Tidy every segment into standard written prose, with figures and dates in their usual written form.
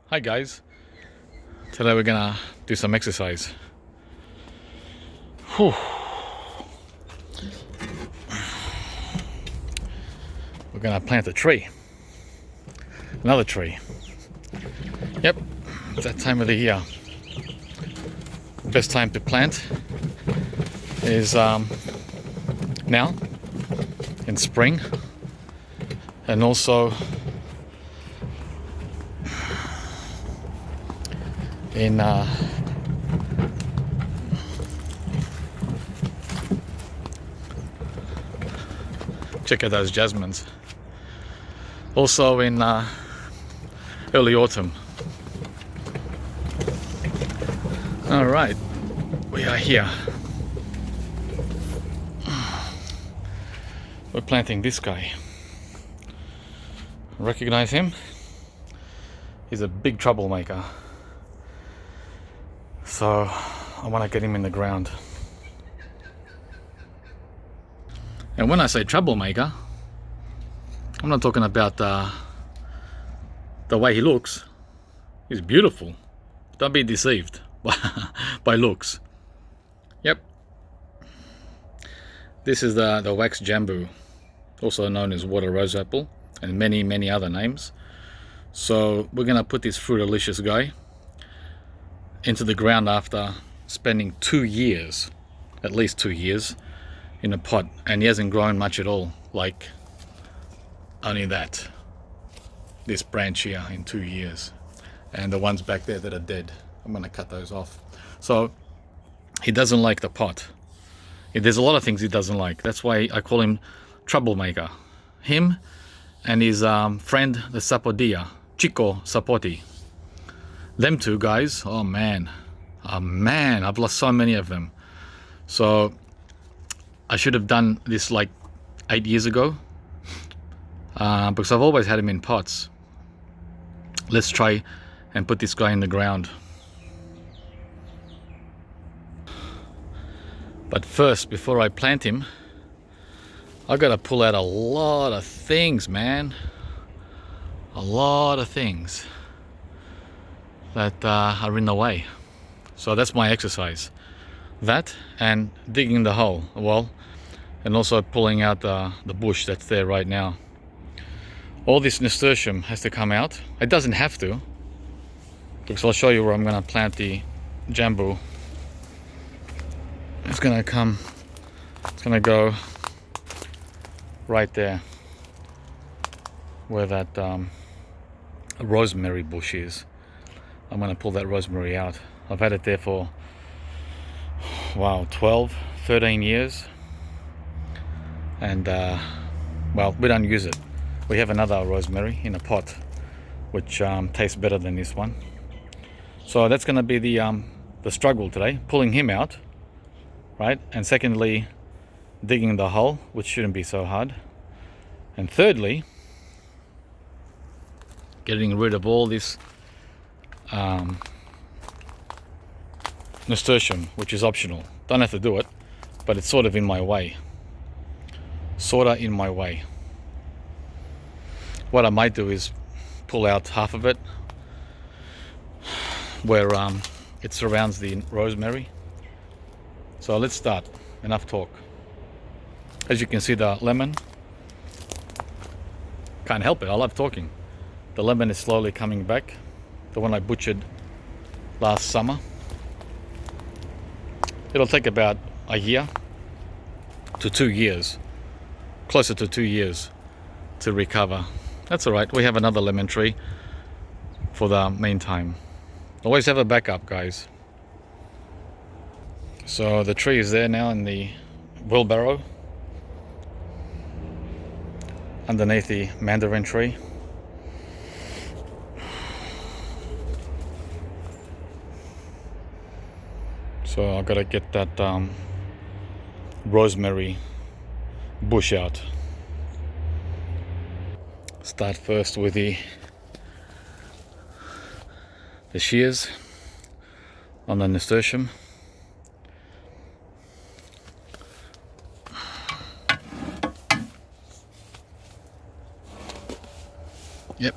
Hi guys, today we're gonna do some exercise. Whew. We're gonna plant a tree, another tree. Yep, it's that time of the year. The best time to plant is now in spring, and also in check out those jasmines. Also in early autumn. All right, we are here. We're planting this guy. Recognize him? He's a big troublemaker. So I want to get him in the ground. And when I say troublemaker, I'm not talking about the way he looks. He's beautiful. Don't be deceived by looks. Yep. This is the wax JAMBU, also known as water rose apple, and many other names. So we're gonna put this Fruitolicious guy into the ground after spending 2 years, at least 2 years, in a pot, and he hasn't grown much at all, like only this branch here in 2 years, and the ones back there that are dead, I'm gonna cut those off. So he doesn't like the pot. There's a lot of things he doesn't like. That's why I call him troublemaker. Him and his friend, the Sapodia, Chico Sapoti. Them two guys, oh man, I've lost so many of them. So I should have done this like 8 years ago, because I've always had him in pots. Let's try and put this guy in the ground. But first, before I plant him, I gotta pull out a lot of things, man. A lot of things that are in the way. So that's my exercise. That and digging the hole, well, and also pulling out the bush that's there right now. All this nasturtium has to come out. It doesn't have to, because I'll show you where I'm gonna plant the JAMBU. It's gonna go right there where that rosemary bush is. I'm gonna pull that rosemary out. I've had it there for, wow, 12, 13 years. And well, we don't use it. We have another rosemary in a pot, which tastes better than this one. So that's gonna be the struggle today, pulling him out, right? And secondly, digging the hole, which shouldn't be so hard. And thirdly, getting rid of all this nasturtium, which is optional. Don't have to do it, but it's sort of in my way. Sorta in my way. What I might do is pull out half of it where it surrounds the rosemary. So let's start. Enough talk. As you can see, the lemon, can't help it, I love talking. The lemon is slowly coming back. The one I butchered last summer. It'll take about a year to 2 years, closer to 2 years to recover. That's all right, we have another lemon tree for the meantime. Always have a backup, guys. So the tree is there now in the wheelbarrow underneath the mandarin tree. So I've got to get that rosemary bush out. Start first with the shears on the nasturtium. Yep,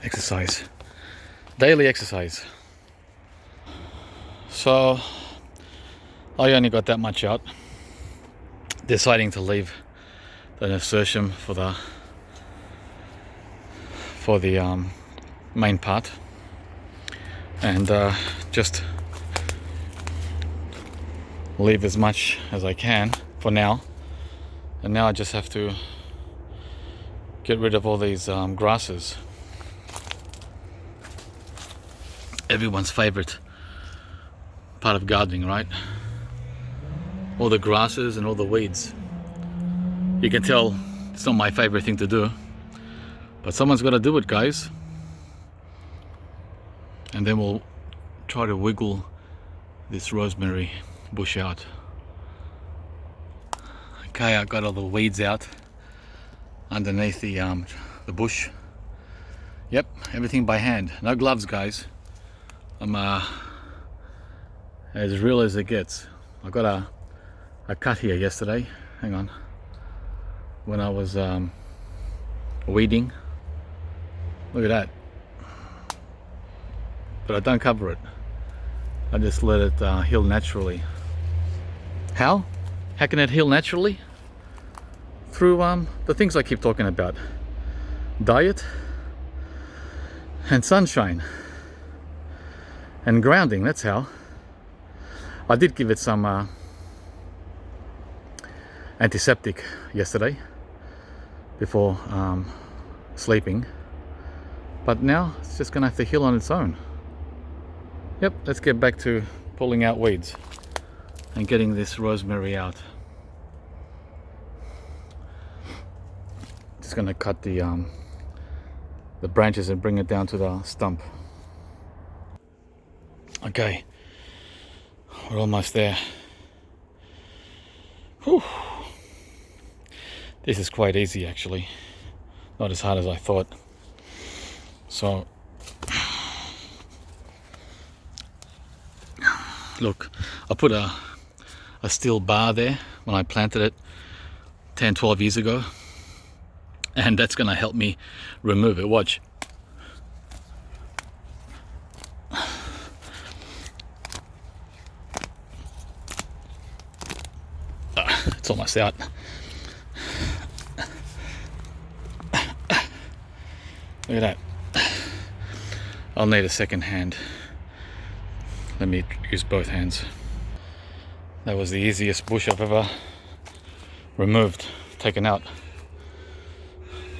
exercise. Daily exercise. So I only got that much out, deciding to leave the nasturtium for the main part, and just leave as much as I can for now. And now I just have to get rid of all these grasses. Everyone's favorite part of gardening, right? All the grasses and all the weeds. You can tell it's not my favorite thing to do, but someone's got to do it, guys. And then we'll try to wiggle this rosemary bush out. Okay, I got all the weeds out underneath the bush. Yep, everything by hand. No gloves, guys. I'm as real as it gets. I got a cut here yesterday. Hang on. When I was weeding. Look at that. But I don't cover it. I just let it heal naturally. How? How can it heal naturally? Through the things I keep talking about. Diet and sunshine and grounding. That's how. I did give it some antiseptic yesterday before sleeping, but now it's just gonna have to heal on its own. Yep, let's get back to pulling out weeds and getting this rosemary out. Just gonna cut the branches and bring it down to the stump. Okay, we're almost there. Whew. This is quite easy, actually. Not as hard as I thought. So, look, I put a steel bar there when I planted it 10-12 years ago, and that's going to help me remove it. Watch. It's almost out. Look at that. I'll need a second hand. Let me use both hands. That was the easiest bush I've ever removed, taken out.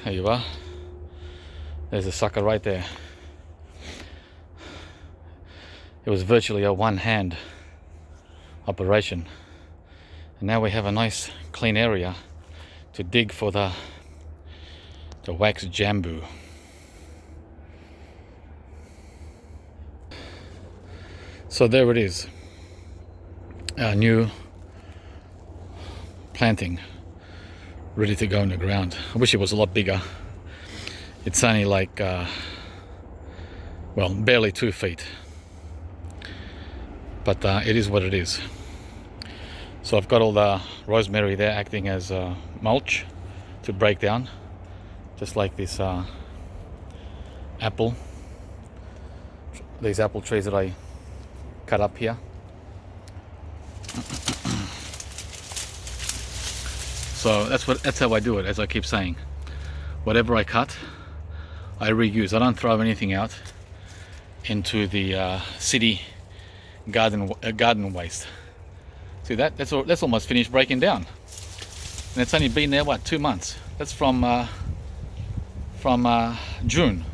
There you are. There's a sucker right there. It was virtually a one-hand operation. And now we have a nice clean area to dig for the wax JAMBU. So there it is, our new planting, ready to go in the ground. I wish it was a lot bigger. It's only like, well, barely 2 feet, but it is what it is. So I've got all the rosemary there acting as mulch to break down, just like this apple, these apple trees that I cut up here. So that's how I do it, as I keep saying. Whatever I cut, I reuse. I don't throw anything out into the city garden waste. See that? That's almost finished breaking down, and it's only been there, what, 2 months? That's from June.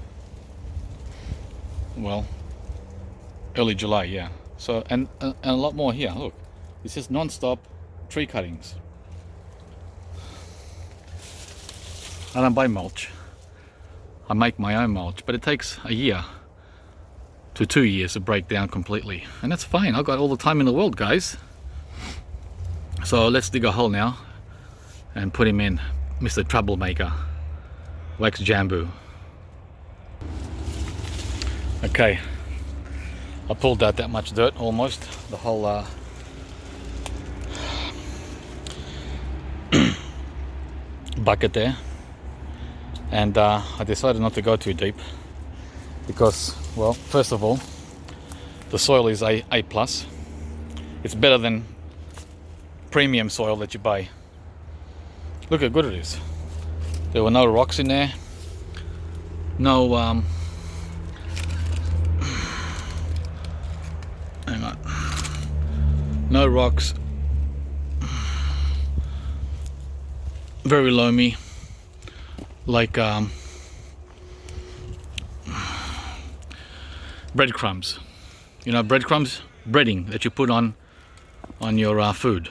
Well, early July, yeah. So and a lot more here. Look, it's just non-stop tree cuttings. I don't buy mulch. I make my own mulch, but it takes a year to 2 years to break down completely, and that's fine. I've got all the time in the world, guys. So let's dig a hole now and put him in, Mr. Troublemaker, wax JAMBU. Okay, I pulled out that much dirt, almost the whole bucket there, and I decided not to go too deep because, well, first of all, the soil is A+. It's better than premium soil that you buy. Look how good it is. There were no rocks in there. No, hang on. No rocks. Very loamy. Like breadcrumbs. You know, breadcrumbs, breading that you put on your food.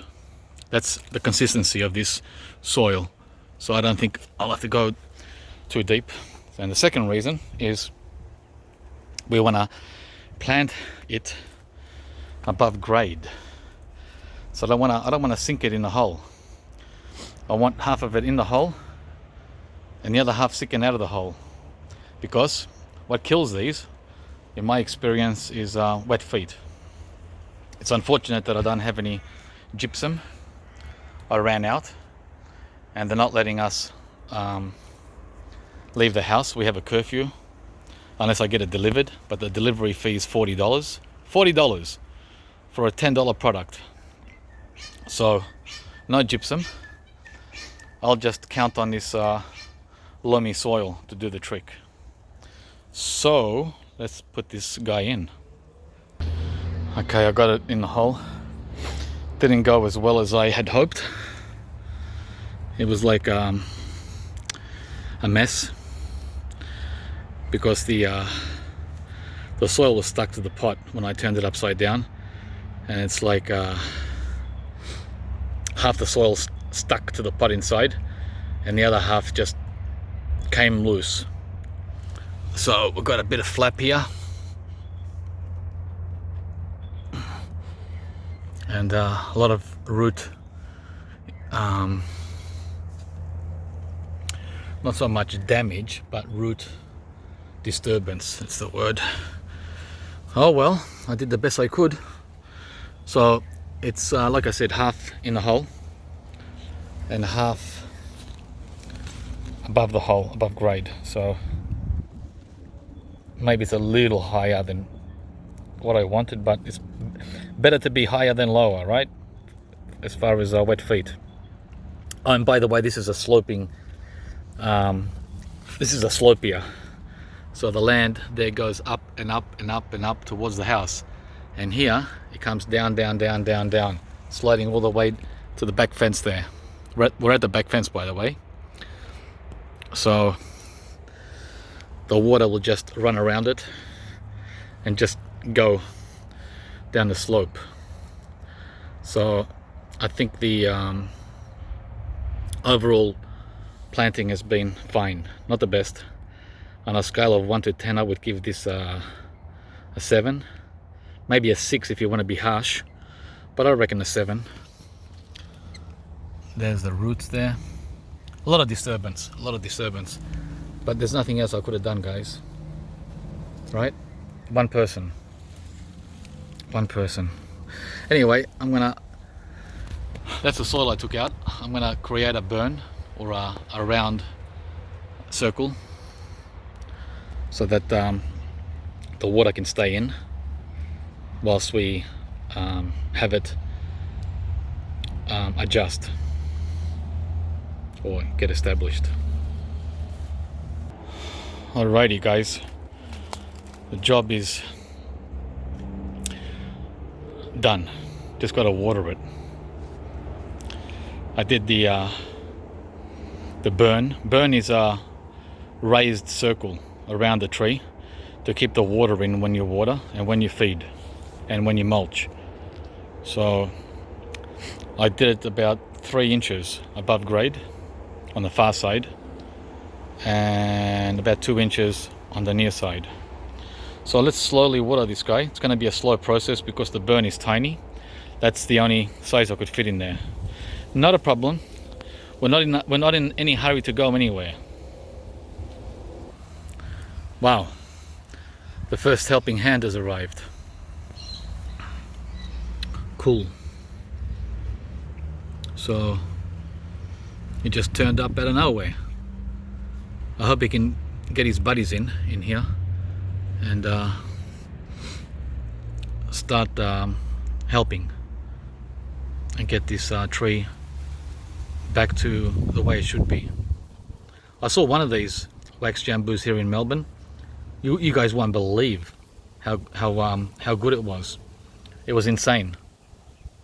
That's the consistency of this soil. So I don't think I'll have to go too deep. And the second reason is we want to plant it above grade. So I don't want to sink it in the hole. I want half of it in the hole and the other half sticking out of the hole, because what kills these, in my experience, is wet feet. It's unfortunate that I don't have any gypsum. I ran out, and they're not letting us leave the house. We have a curfew unless I get it delivered, but the delivery fee is $40. $40 for a $10 product. So no gypsum. I'll just count on this loamy soil to do the trick. So let's put this guy in. Okay, I got it in the hole. Didn't go as well as I had hoped. It was like a mess, because the soil was stuck to the pot when I turned it upside down, and it's like half the soil stuck to the pot inside and the other half just came loose. So we've got a bit of flap here, and a lot of root, not so much damage, but root disturbance, that's the word. Oh well, I did the best I could. So it's like I said, half in the hole and half above the hole, above grade. So maybe it's a little higher than what I wanted, but it's better to be higher than lower, right? As far as wet feet. Oh, and by the way, this is a sloping, this is a slopia. So the land there goes up and up and up and up towards the house. And here it comes down, down, down, down, down, sliding all the way to the back fence there. We're at the back fence, by the way. So the water will just run around it and just go down the slope. So I think the overall planting has been fine, not the best. On a scale of 1 to 10, I would give this a 7, maybe a 6 if you want to be harsh, but I reckon a 7. There's the roots there. A lot of disturbance, but there's nothing else I could have done, guys. Right? One person. Anyway, that's the soil I took out. I'm gonna create a burn, or a round circle, so that the water can stay in whilst we have it adjust or get established. Alrighty guys, the job is done. Just got to water it. I did the burn. Burn is a raised circle around the tree to keep the water in when you water and when you feed and when you mulch. So I did it about 3 inches above grade on the far side and about 2 inches on the near side. So let's slowly water this guy. It's going to be a slow process because the burn is tiny. That's the only size I could fit in there. Not a problem. We're not in any hurry to go anywhere. Wow, the first helping hand has arrived. Cool. So he just turned up out of nowhere. I hope he can get his buddies in here and start helping and get this tree back to the way it should be. I saw one of these wax jambus here in Melbourne. You guys won't believe how good it was. It was insane.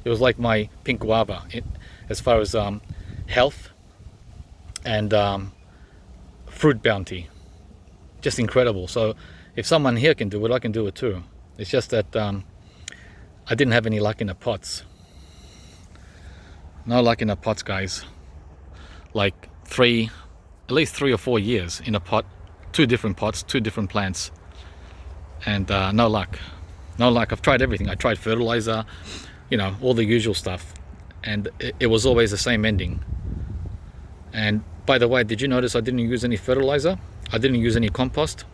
It was like my pink guava as far as health and fruit bounty. Just incredible. So if someone here can do it, I can do it too. It's just that I didn't have any luck in the pots. No luck in the pots, guys. Like at least 3 or 4 years in a pot, 2 different pots, 2 different plants, and no luck. No luck. I've tried everything. I tried fertilizer, you know, all the usual stuff, and it was always the same ending. And by the way, did you notice I didn't use any fertilizer? I didn't use any compost.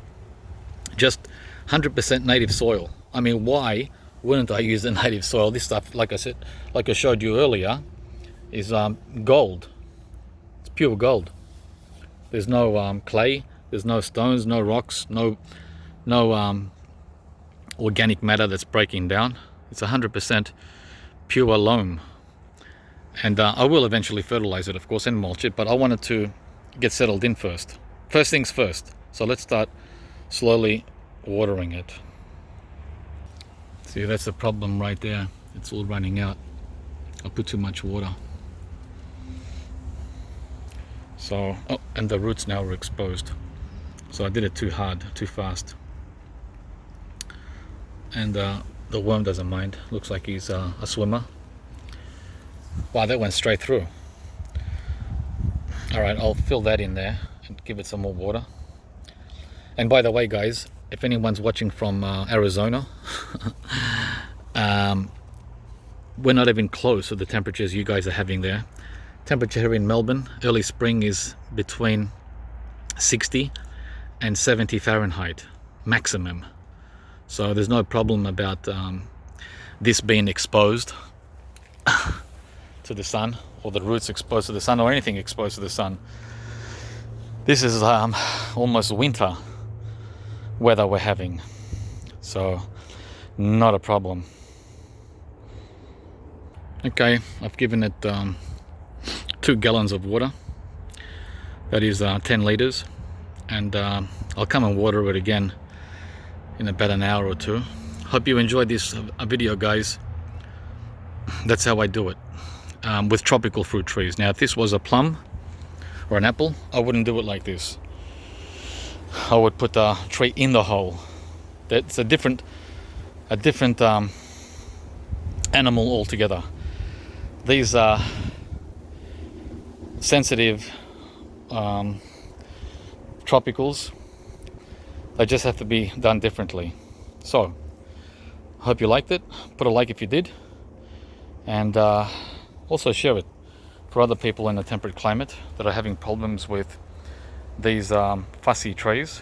Just 100% native soil. I mean, why wouldn't I use the native soil? This stuff, like I said, like I showed you earlier, is gold. It's pure gold. There's no clay, there's no stones, no rocks, no organic matter that's breaking down. It's 100% pure loam. And I will eventually fertilize it, of course, and mulch it, but I wanted to get settled in first. First things first. So let's start slowly watering it. See, that's the problem right there. It's all running out. I put too much water. So, oh, and the roots now were exposed. So I did it too hard, too fast. And the worm doesn't mind. Looks like he's a swimmer. Wow, that went straight through. All right, I'll fill that in there and give it some more water. And by the way, guys, if anyone's watching from Arizona, we're not even close to the temperatures you guys are having there. Temperature here in Melbourne, early spring, is between 60 and 70 Fahrenheit maximum. So there's no problem about this being exposed to the sun, or the roots exposed to the sun, or anything exposed to the sun. This is almost winter weather we're having, so not a problem. Okay, I've given it 2 gallons of water. That is 10 liters, and I'll come and water it again in about an hour or 2. Hope you enjoyed this video, guys. That's how I do it with tropical fruit trees. Now, if this was a plum or an apple, I wouldn't do it like this. I would put the tree in the hole. That's a different animal altogether. These are sensitive tropicals. They just have to be done differently. So, hope you liked it. Put a like if you did, and also share it for other people in a temperate climate that are having problems with these fussy trees.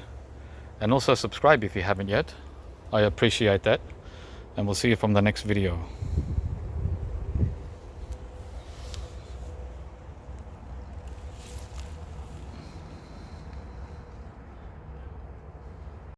And also subscribe if you haven't yet. I appreciate that, and we'll see you from the next video.